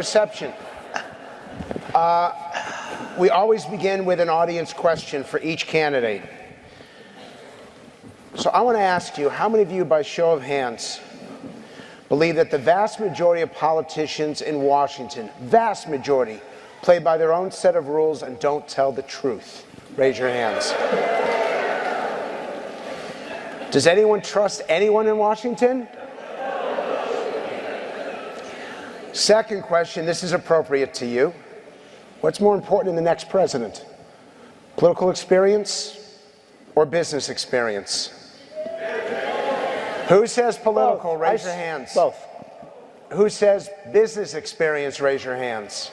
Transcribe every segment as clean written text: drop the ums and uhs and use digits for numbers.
Reception. We always begin with an audience question for each candidate. So I want to ask you, how many of you, by show of hands, believe that the vast majority of politicians in Washington, vast majority, play by their own set of rules and don't tell the truth? Raise your hands. Does anyone trust anyone in Washington? Second question, this is appropriate to you. What's more important in the next president? Political experience or business experience? Who says political? Both. Raise your hands. Both. Who says business experience? Raise your hands.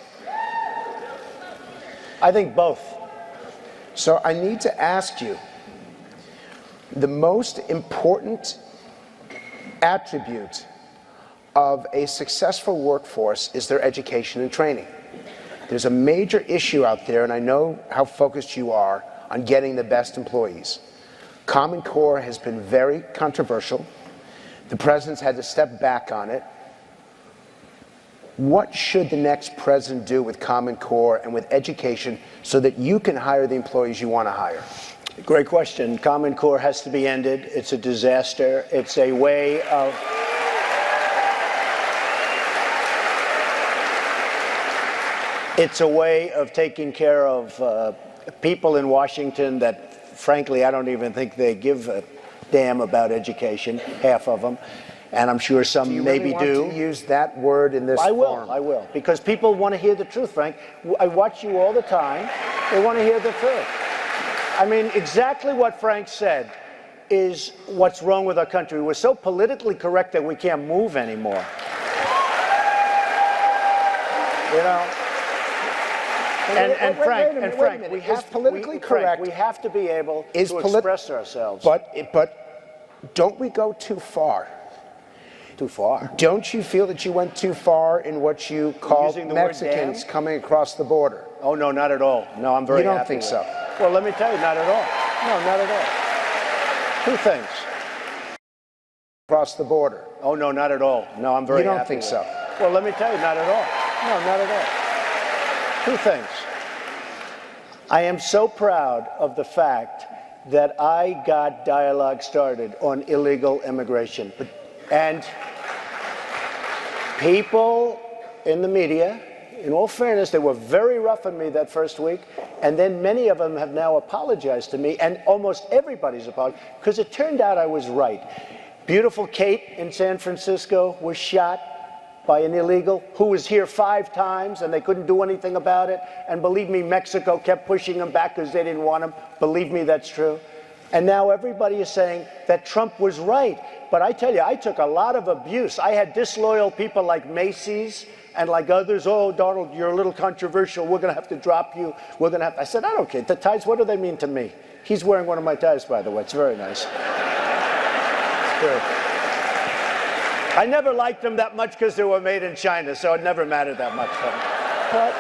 I think both. So I need to ask you, the most important attribute of a successful workforce is their education and training. There's a major issue out there, and I know how focused you are on getting the best employees. Common Core has been very controversial. The president's had to step back on it. What should the next president do with Common Core and with education so that you can hire the employees you want to hire? Great question. Common Core has to be ended. It's a disaster. It's a way of... It's a way of taking care of people in Washington that, frankly, I don't even think they give a damn about education, half of them. And I'm sure some maybe do. Do you want to use that word in this forum? I will. Because people want to hear the truth, Frank. I watch you all the time. They want to hear the truth. I mean, exactly what Frank said is what's wrong with our country. We're so politically correct that we can't move anymore. You know? And Frank, we have politically correct. We have to be able to express ourselves. But don't we go too far? Too far? Don't you feel that you went too far in what you call Mexicans coming across the border? Oh, no, not at all. No, I'm very happy. You don't think so? Well, let me tell you, not at all. No, not at all. Two things. Across the border? Oh, no, not at all. No, I'm very happy. You don't think so? Well, let me tell you, not at all. No, not at all. Two things. I am so proud of the fact that I got dialogue started on illegal immigration. And people in the media, in all fairness, they were very rough on me that first week, and then many of them have now apologized to me, and almost everybody's apologized, because it turned out I was right. Beautiful Kate in San Francisco was shot by an illegal who was here 5 times and they couldn't do anything about it. And believe me, Mexico kept pushing him back because they didn't want him. Believe me, that's true. And now everybody is saying that Trump was right. But I tell you, I took a lot of abuse. I had disloyal people like Macy's and like others. Oh, Donald, you're a little controversial. We're going to have to drop you. We're going to have... I said, I don't care. The ties, what do they mean to me? He's wearing one of my ties, by the way. It's very nice. It's good. I never liked them that much because they were made in China, so it never mattered that much for them. But,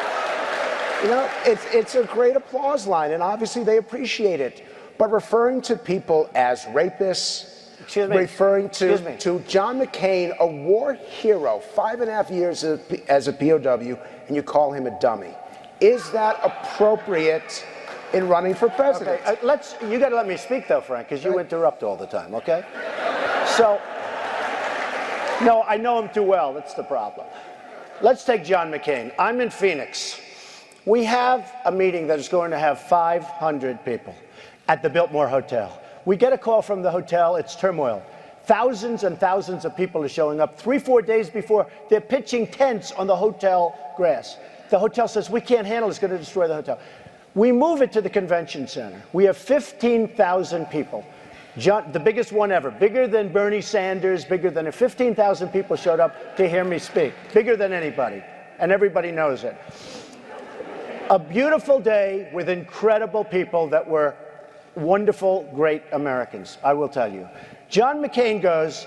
you know, it's a great applause line, and obviously they appreciate it. But referring to people as rapists, referring to John McCain, a war hero, 5.5 years as a POW, and you call him a dummy. Is that appropriate in running for president? Okay, you got to let me speak, though, Frank, because you interrupt all the time, okay? So... No, I know him too well. That's the problem. Let's take John McCain. I'm in Phoenix. We have a meeting that is going to have 500 people at the Biltmore Hotel. We get a call from the hotel. It's turmoil. Thousands and thousands of people are showing up. 3-4 days before, they're pitching tents on the hotel grass. The hotel says, we can't handle it. It's going to destroy the hotel. We move it to the convention center. We have 15,000 people. The biggest one ever, bigger than Bernie Sanders, bigger than 15,000 people showed up to hear me speak, bigger than anybody, and everybody knows it. A beautiful day with incredible people that were wonderful, great Americans, I will tell you. John McCain goes,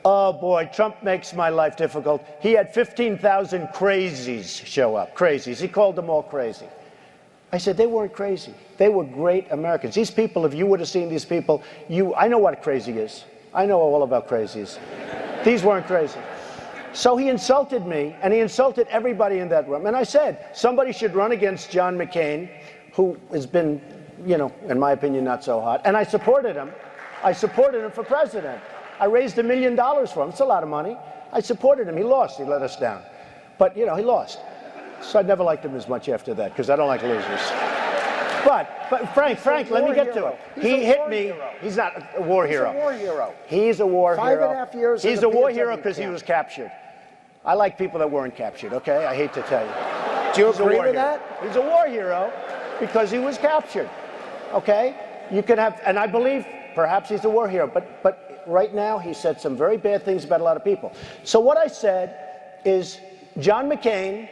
oh boy, Trump makes my life difficult. He had 15,000 crazies show up, crazies. He called them all crazy. I said, they weren't crazy. They were great Americans. These people, if you would have seen these people, I know what crazy is. I know all about crazies. These weren't crazy. So he insulted me, and he insulted everybody in that room. And I said, somebody should run against John McCain, who has been, you know, in my opinion, not so hot. And I supported him. I supported him for president. I raised $1 million for him. It's a lot of money. I supported him. He lost. He let us down. But, you know, he lost. So I never liked him as much after that, because I don't like losers. But Frank, let me get to it. He hit me. He's not a war hero. He's a war hero. He's a war hero. 5.5 years. He's a war hero because he was captured. I like people that weren't captured, okay? I hate to tell you. Do you agree with that? He's a war hero because he was captured, okay? You can have, and I believe perhaps he's a war hero, but right now he said some very bad things about a lot of people. So what I said is, John McCain,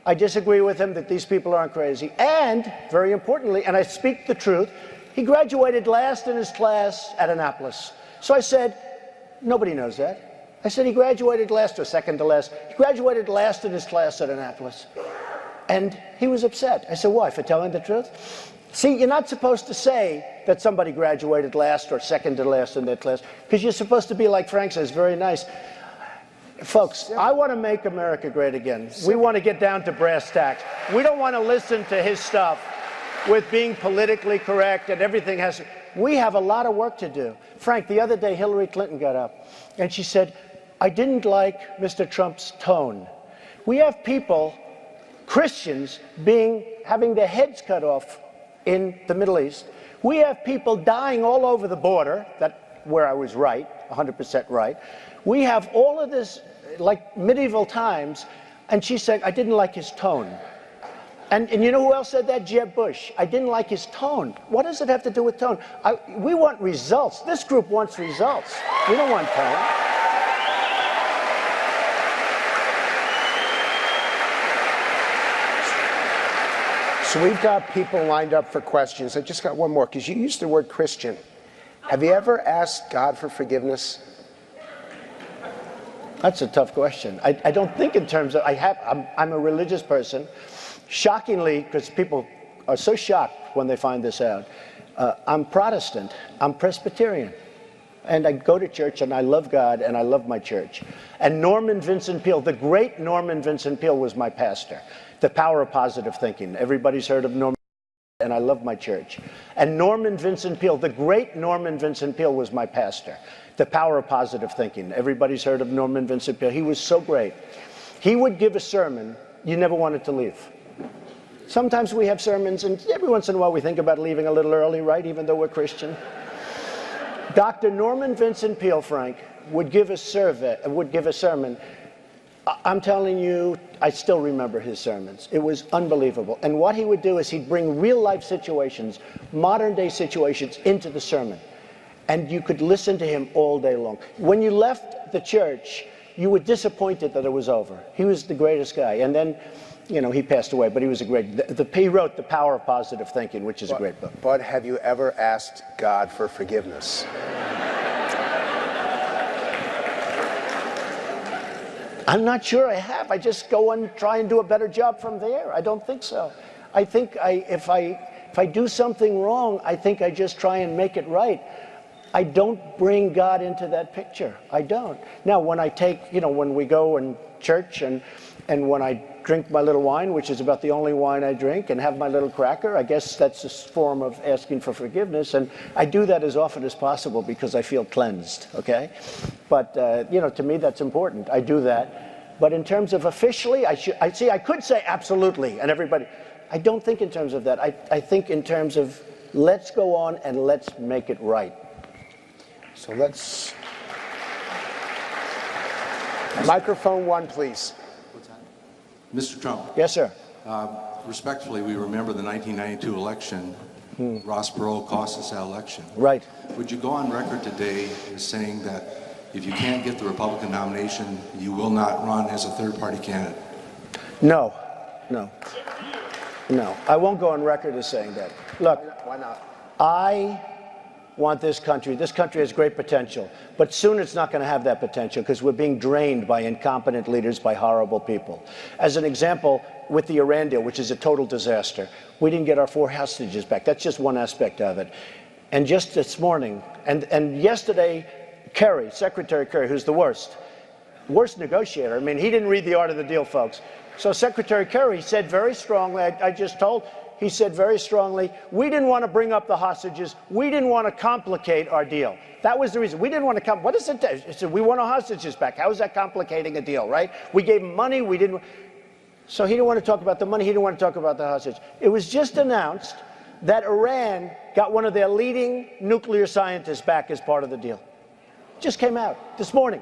I disagree with him that these people aren't crazy. And, very importantly, and I speak the truth, he graduated last in his class at Annapolis. So I said, nobody knows that. I said he graduated last or second to last. He graduated last in his class at Annapolis. And he was upset. I said, why? For telling the truth? See, you're not supposed to say that somebody graduated last or second to last in their class, because you're supposed to be, like Frank says, very nice. Folks, I want to make America great again. We want to get down to brass tacks. We don't want to listen to his stuff with being politically correct and everything has to. We have a lot of work to do. Frank, the other day Hillary Clinton got up and she said, I didn't like Mr. Trump's tone. We have people, Christians, having their heads cut off in the Middle East. We have people dying all over the border, where I was right, 100% right. We have all of this, like medieval times, and she said, I didn't like his tone. And you know who else said that? Jeb Bush. I didn't like his tone. What does it have to do with tone? We want results. This group wants results. We don't want tone. So we've got people lined up for questions. I just got one more, because you used the word Christian. Have you ever asked God for forgiveness? That's a tough question. I don't think in terms of, I'm a religious person. Shockingly, because people are so shocked when they find this out, I'm Protestant, I'm Presbyterian. And I go to church and I love God and I love my church. And Norman Vincent Peale, the great Norman Vincent Peale, was my pastor. The Power of Positive Thinking. Everybody's heard of Norman, and I love my church. And Norman Vincent Peale, the great Norman Vincent Peale, was my pastor. The Power of Positive Thinking. Everybody's heard of Norman Vincent Peale. He was so great. He would give a sermon you never wanted to leave. Sometimes we have sermons, and every once in a while we think about leaving a little early, right, even though we're Christian. Dr. Norman Vincent Peale, Frank, would give a sermon. I'm telling you, I still remember his sermons. It was unbelievable. And what he would do is he'd bring real-life situations, modern-day situations, into the sermon. And you could listen to him all day long. When you left the church, you were disappointed that it was over. He was the greatest guy. And then, you know, he passed away, but he was a great... He wrote The Power of Positive Thinking, which is a great book. But have you ever asked God for forgiveness? I'm not sure I have. I just go and try and do a better job from there. I don't think so. I think if I do something wrong, I think I just try and make it right. I don't bring God into that picture. I don't. Now, when I take, you know, when we go in church and when I drink my little wine, which is about the only wine I drink, and have my little cracker, I guess that's a form of asking for forgiveness. And I do that as often as possible because I feel cleansed, okay? But, you know, to me that's important. I do that. But in terms of officially, I could say absolutely, and everybody, I don't think in terms of that. I think in terms of let's go on and let's make it right. So let's... Microphone one, please. Mr. Trump. Yes, sir. Respectfully, we remember the 1992 election. Ross Perot cost us that election. Right. Would you go on record today as saying that if you can't get the Republican nomination, you will not run as a third-party candidate? No. No. No. I won't go on record as saying that. Look. Why not? I want this country has great potential, but soon it's not going to have that potential because we're being drained by incompetent leaders, by horrible people. As an example, with the Iran deal, which is a total disaster, we didn't get our 4 hostages back. That's just one aspect of it. And just this morning, and yesterday, Secretary Kerry, who's the worst, worst negotiator. I mean, he didn't read The Art of the Deal, folks. So Secretary Kerry said very strongly, he said very strongly, we didn't want to bring up the hostages. We didn't want to complicate our deal. That was the reason. We didn't want to what is it? He said, we want our hostages back. How is that complicating a deal, right? We gave him money. We didn't. So he didn't want to talk about the money. He didn't want to talk about the hostage. It was just announced that Iran got one of their leading nuclear scientists back as part of the deal. Just came out this morning.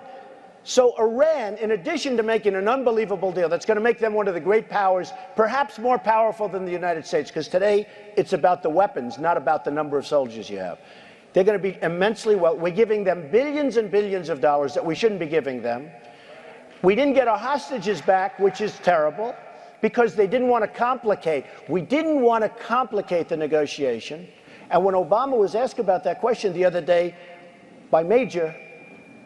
So Iran, in addition to making an unbelievable deal that's going to make them one of the great powers, perhaps more powerful than the United States, because today it's about the weapons, not about the number of soldiers you have. They're going to be immensely well. We're giving them billions and billions of dollars that we shouldn't be giving them. We didn't get our hostages back, which is terrible, because they didn't want to complicate. We didn't want to complicate the negotiation. And when Obama was asked about that question the other day by Major,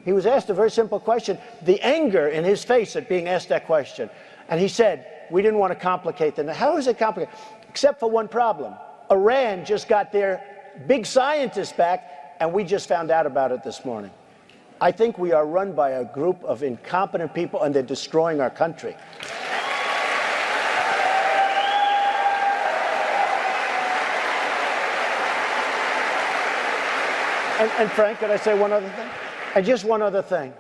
he was asked a very simple question, the anger in his face at being asked that question. And he said, we didn't want to complicate the. How is it complicated? Except for one problem. Iran just got their big scientists back, and we just found out about it this morning. I think we are run by a group of incompetent people, and they're destroying our country. And Frank, could I say one other thing? And just one other thing.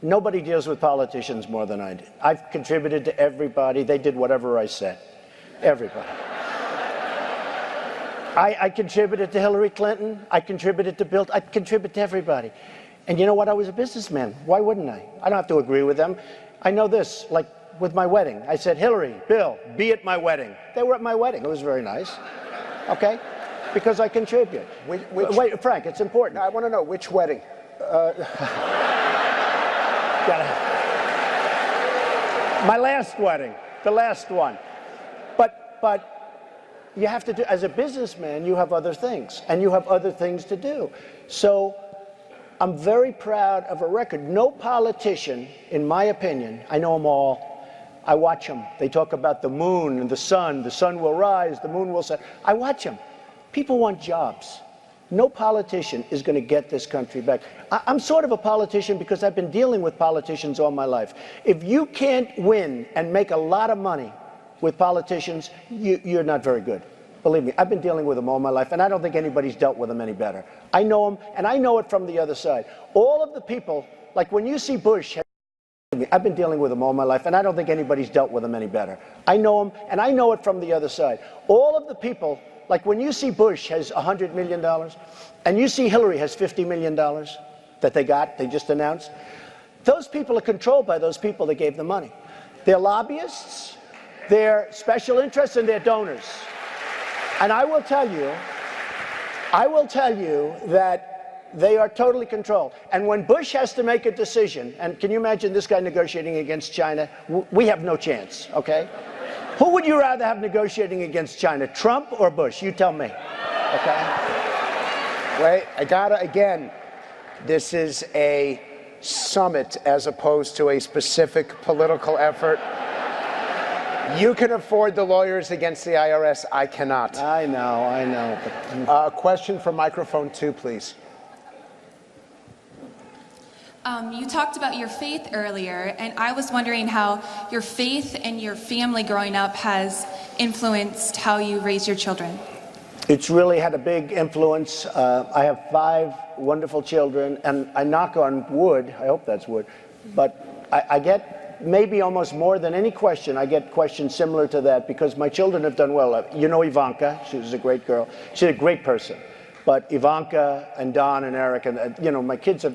Nobody deals with politicians more than I do. I've contributed to everybody. They did whatever I said. Everybody. I contributed to Hillary Clinton. I contributed to Bill. I contribute to everybody. And you know what? I was a businessman. Why wouldn't I? I don't have to agree with them. I know this, like with my wedding. I said, Hillary, Bill, be at my wedding. They were at my wedding. It was very nice. Okay? Because I contribute. Wait, Frank, it's important. I want to know which wedding. My last wedding, the last one. But you have to do, as a businessman, you have other things, and you have other things to do. So I'm very proud of a record. No politician, in my opinion, I know them all, I watch them. They talk about the moon and the sun will rise, the moon will set. I watch them. People want jobs. No politician is going to get this country back. I'm sort of a politician because I've been dealing with politicians all my life. If you can't win and make a lot of money with politicians, you're not very good. Believe me, I've been dealing with them all my life, and I don't think anybody's dealt with them any better. I know them, and I know it from the other side. All of the people, like when you see Bush, I've been dealing with them all my life, and I don't think anybody's dealt with them any better. I know them, and I know it from the other side. All of the people, like when you see Bush has $100 million, and you see Hillary has $50 million that they just announced, those people are controlled by those people that gave the money. They're lobbyists, they're special interests, and they're donors. And I will tell you that they are totally controlled. And when Bush has to make a decision, and can you imagine this guy negotiating against China? We have no chance, okay? Who would you rather have negotiating against China, Trump or Bush? You tell me, okay? Wait, I gotta, again, this is a summit as opposed to a specific political effort. You can afford the lawyers against the IRS. I cannot. I know. A question for microphone 2, please. You talked about your faith earlier, and I was wondering how your faith and your family growing up has influenced how you raise your children. It's really had a big influence. I have 5 wonderful children, and I knock on wood, I hope that's wood, but I get maybe almost more than any question, I get questions similar to that because my children have done well. You know Ivanka, she was a great girl. She's a great person. But Ivanka and Don and Eric, and you know, my kids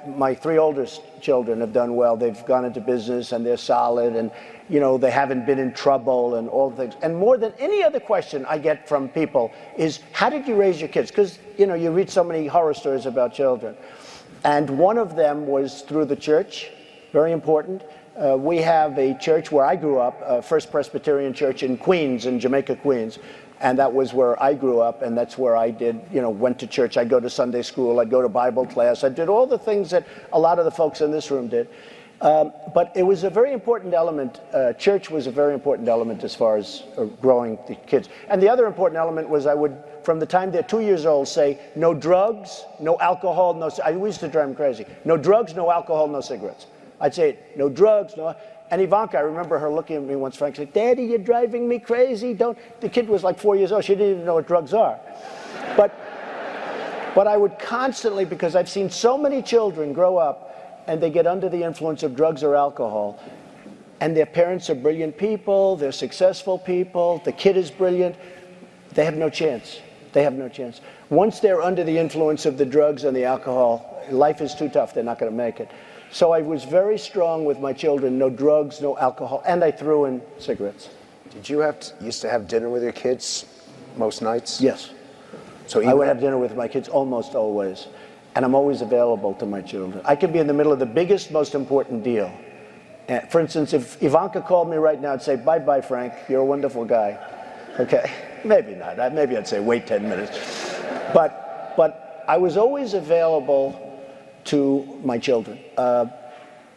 my 3 oldest children have done well. They've gone into business and they're solid, and you know, they haven't been in trouble and all things. And more than any other question I get from people is, how did you raise your kids? Because you know, you read so many horror stories about children. And one of them was through the church, very important. We have a church where I grew up, First Presbyterian Church in Queens, in Jamaica, Queens. And that was where I grew up, and that's where I did, you know, went to church. I'd go to Sunday school, I'd go to Bible class, I did all the things that a lot of the folks in this room did. But it was a very important element, church was a very important element as far as growing the kids. And the other important element was I would, from the time they're 2 years old, say, no drugs, no alcohol, no, I used to drive them crazy. No drugs, no alcohol, no cigarettes. I'd say, no drugs, no, and Ivanka, I remember her looking at me once, Frank, said, Daddy, you're driving me crazy, don't, the kid was like 4 years old, she didn't even know what drugs are. But I would constantly, because I've seen so many children grow up and they get under the influence of drugs or alcohol, and their parents are brilliant people, they're successful people, the kid is brilliant, they have no chance. They have no chance. Once they're under the influence of the drugs and the alcohol, life is too tough, they're not going to make it. So I was very strong with my children, no drugs, no alcohol, and I threw in cigarettes. Did you used to have dinner with your kids most nights? Yes. So I would have dinner with my kids almost always, and I'm always available to my children. I could be in the middle of the biggest, most important deal. For instance, if Ivanka called me right now and say, bye-bye, Frank, you're a wonderful guy. Okay, maybe not. Maybe I'd say, wait 10 minutes. But I was always available to my children.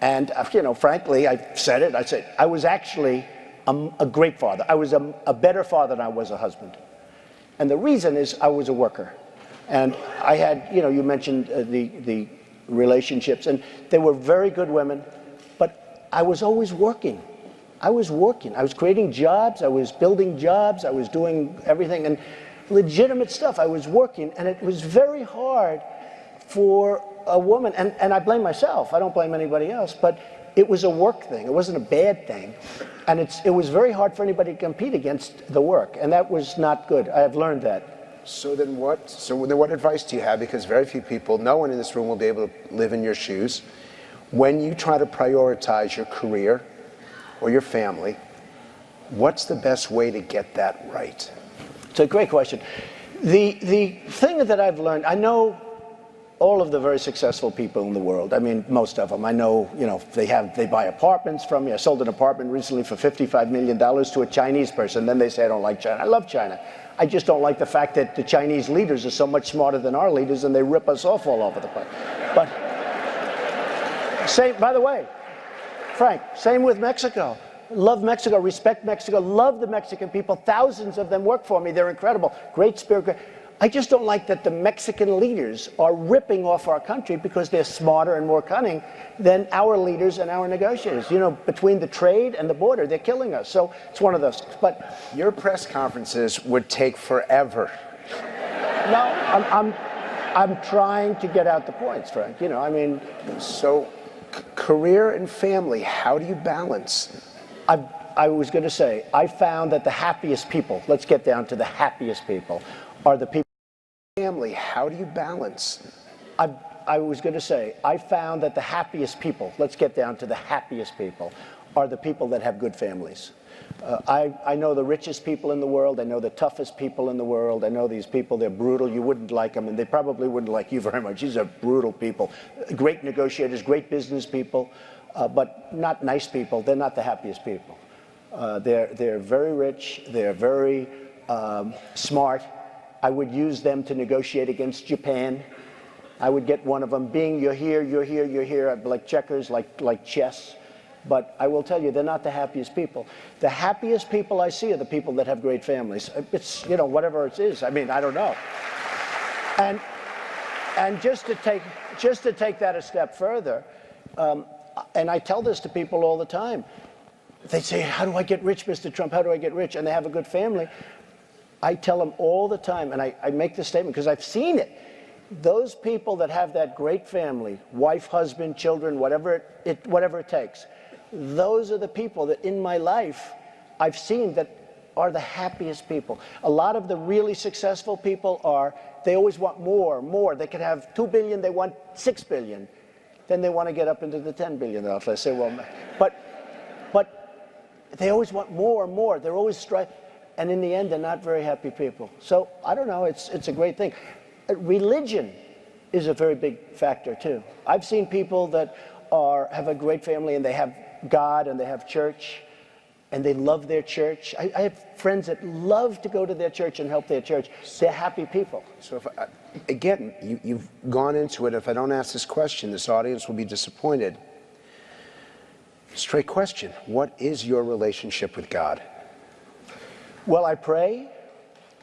And, you know, frankly, I said it. I said, I was actually a great father. I was a better father than I was a husband. And the reason is I was a worker. And I had, you know, you mentioned the relationships, and they were very good women, but I was always working. I was working. I was creating jobs. I was building jobs. I was doing everything, and legitimate stuff. I was working, and it was very hard for a woman, and I blame myself. I don't blame anybody else, but it was a work thing. It wasn't a bad thing. And it was very hard for anybody to compete against the work, and that was not good. I have learned that. So then what advice do you have? Because very few people, no one in this room will be able to live in your shoes. When you try to prioritize your career or your family, what's the best way to get that right? It's a great question. The thing that I've learned, I know all of the very successful people in the world. I mean, most of them. I know, you know, they buy apartments from me. I sold an apartment recently for $55 million to a Chinese person. Then they say, I don't like China. I love China. I just don't like the fact that the Chinese leaders are so much smarter than our leaders and they rip us off all over the place. But, by the way, Frank, same with Mexico. Love Mexico, respect Mexico, love the Mexican people. Thousands of them work for me. They're incredible. Great spirit. I just don't like that the Mexican leaders are ripping off our country because they're smarter and more cunning than our leaders and our negotiators. You know, between the trade and the border, they're killing us. So it's one of those. But your press conferences would take forever. No, I'm trying to get out the points, Frank. You know, I mean. So career and family, how do you balance? I was going to say, I found that the happiest people, let's get down to the happiest people, are the people. Family, how do you balance? I was going to say, I found that the happiest people, let's get down to the happiest people, are the people that have good families. I know the richest people in the world. I know the toughest people in the world. I know these people, they're brutal. You wouldn't like them, and they probably wouldn't like you very much. These are brutal people. Great negotiators, great business people, but not nice people. They're not the happiest people. They're very rich. They're very smart. I would use them to negotiate against Japan. I would get one of them, you're here, you're here, you're here, like checkers, like chess. But I will tell you, they're not the happiest people. The happiest people I see are the people that have great families. It's, you know, whatever it is. I mean, I don't know. And just to take that a step further, and I tell this to people all the time. They say, how do I get rich, Mr. Trump? How do I get rich? And they have a good family. I tell them all the time, and I make this statement because I've seen it. Those people that have that great family, wife, husband, children, whatever it takes, those are the people that in my life I've seen that are the happiest people. A lot of the really successful people they always want more. They can have $2 billion, they want $6 billion. Then they want to get up into the $10 billion. I say, well, but they always want more. They're always striving. And in the end, they're not very happy people. So I don't know, it's a great thing. Religion is a very big factor too. I've seen people that have a great family and they have God and they have church and they love their church. I have friends that love to go to their church and help their church. They're happy people. So again, you've gone into it. If I don't ask this question, this audience will be disappointed. Straight question. What is your relationship with God? Well, I pray,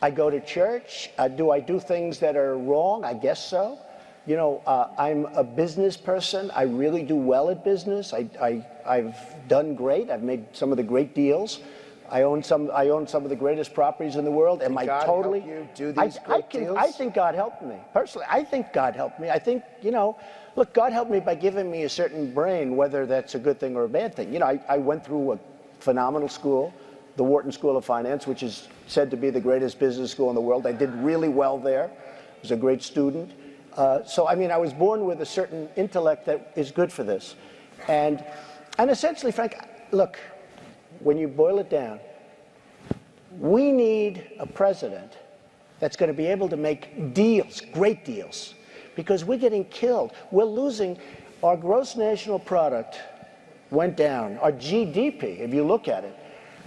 I go to church. Do I do things that are wrong? I guess so. You know, I'm a business person. I really do well at business. I've done great. I've made some of the great deals. I own some of the greatest properties in the world. Am I totally? Help you do these great deals? I think God helped me. Personally, I think God helped me. I think, you know, look, God helped me by giving me a certain brain, whether that's a good thing or a bad thing. You know, I went through a phenomenal school, the Wharton School of Finance, which is said to be the greatest business school in the world. I did really well there. I was a great student. So, I mean, I was born with a certain intellect that is good for this. And essentially, Frank, look, when you boil it down, we need a president that's going to be able to make deals, great deals, because we're getting killed. We're losing. Our gross national product went down. Our GDP, if you look at it,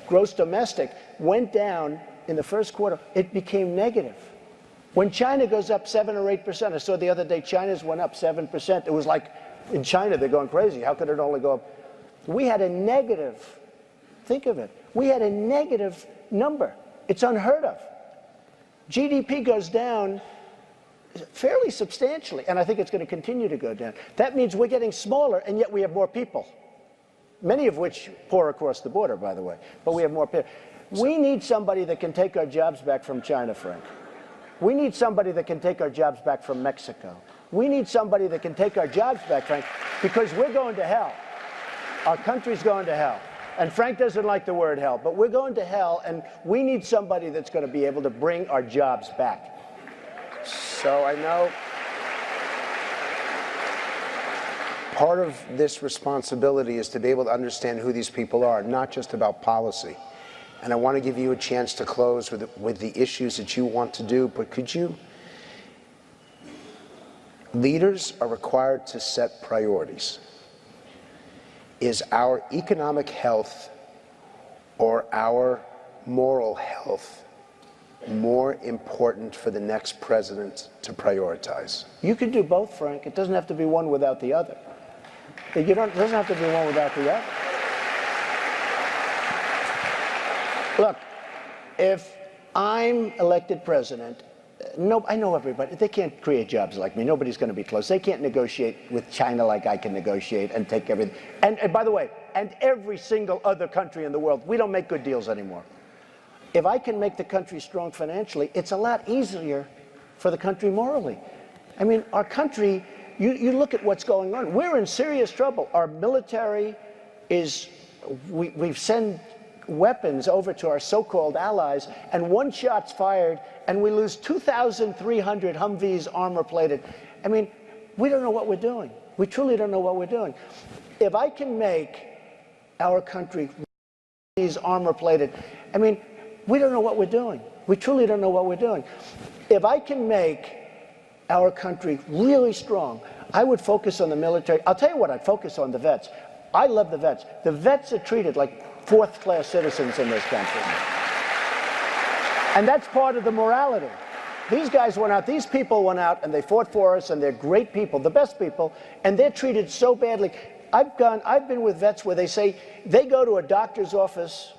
gross domestic, went down in the first quarter. It became negative. When China goes up 7 or 8%, I saw the other day China's went up 7%. It was like, in China, they're going crazy. How could it only go up? We had a negative, think of it, we had a negative number. It's unheard of. GDP goes down fairly substantially, and I think it's going to continue to go down. That means we're getting smaller, and yet we have more people, many of which pour across the border, by the way, but we have more people. We need somebody that can take our jobs back from China, Frank. We need somebody that can take our jobs back from Mexico. We need somebody that can take our jobs back, Frank, because we're going to hell. Our country's going to hell. And Frank doesn't like the word hell, but we're going to hell, and we need somebody that's going to be able to bring our jobs back. So I know part of this responsibility is to be able to understand who these people are, not just about policy. And I want to give you a chance to close with the issues that you want to do, but could you? Leaders are required to set priorities. Is our economic health or our moral health more important for the next president to prioritize? You can do both, Frank. It doesn't have to be one without the other. It doesn't have to be one without the other. Look, if I'm elected president, I know everybody. They can't create jobs like me. Nobody's going to be close. They can't negotiate with China like I can negotiate and take everything. And by the way, and every single other country in the world, we don't make good deals anymore. If I can make the country strong financially, it's a lot easier for the country morally. I mean, our country, you look at what's going on. We're in serious trouble. Our military is, we've sent weapons over to our so-called allies, and one shot's fired, and we lose 2,300 Humvees armor-plated. I mean, we don't know what we're doing. We truly don't know what we're doing. If I can make our country armor-plated, I mean, we don't know what we're doing. We truly don't know what we're doing. If I can make our country really strong, I would focus on the military. I'll tell you what, I'd focus on the vets. I love the vets. The vets are treated like fourth-class citizens in this country. And that's part of the morality. These guys went out, these people went out, and they fought for us, and they're great people, the best people, and they're treated so badly. I've been with vets where they say they go to a doctor's office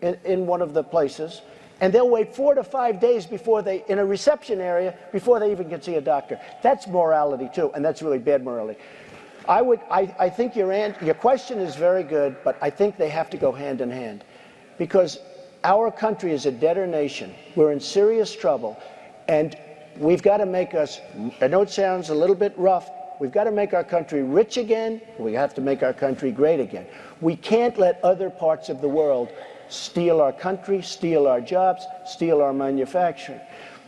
in one of the places, and they'll wait 4 to 5 days before in a reception area, before they even can see a doctor. That's morality too, and that's really bad morality. I think your question is very good, but I think they have to go hand in hand, because our country is a debtor nation. We're in serious trouble, and we've got to make us, I know it sounds a little bit rough, we've got to make our country rich again. We have to make our country great again. We can't let other parts of the world steal our country, steal our jobs, steal our manufacturing.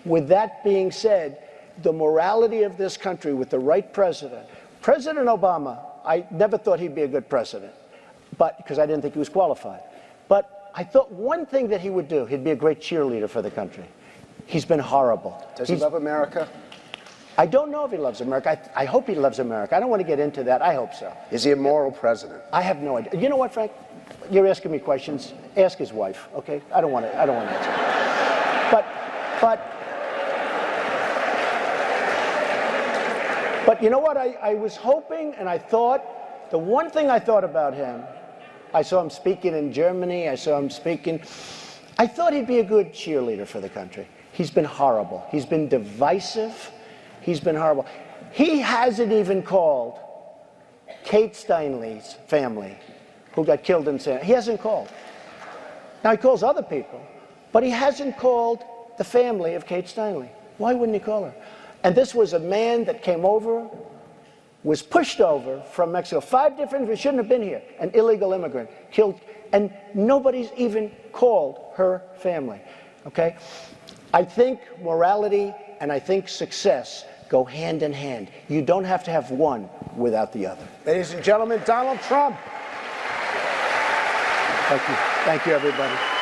With that being said, the morality of this country with the right president, President Obama, I never thought he'd be a good president, because I didn't think he was qualified. But I thought one thing that he would do, he'd be a great cheerleader for the country. He's been horrible. Does he love America? I don't know if he loves America. I hope he loves America. I don't want to get into that. I hope so. Is he a moral president? I have no idea. You know what, Frank? You're asking me questions. Ask his wife, okay? I don't want to answer. But you know what? I was hoping, and I thought, the one thing I thought about him, I saw him speaking in Germany, I saw him speaking, I thought he'd be a good cheerleader for the country. He's been horrible. He's been divisive. He's been horrible. He hasn't even called Kate Steinle's family, who got killed in San. He hasn't called. Now he calls other people, but he hasn't called the family of Kate Steinle. Why wouldn't he call her? And this was a man that came over, was pushed over from Mexico. 5 different, he shouldn't have been here. An illegal immigrant, killed, and nobody's even called her family, okay? I think morality and I think success go hand in hand. You don't have to have one without the other. Ladies and gentlemen, Donald Trump. Thank you. Thank you, everybody.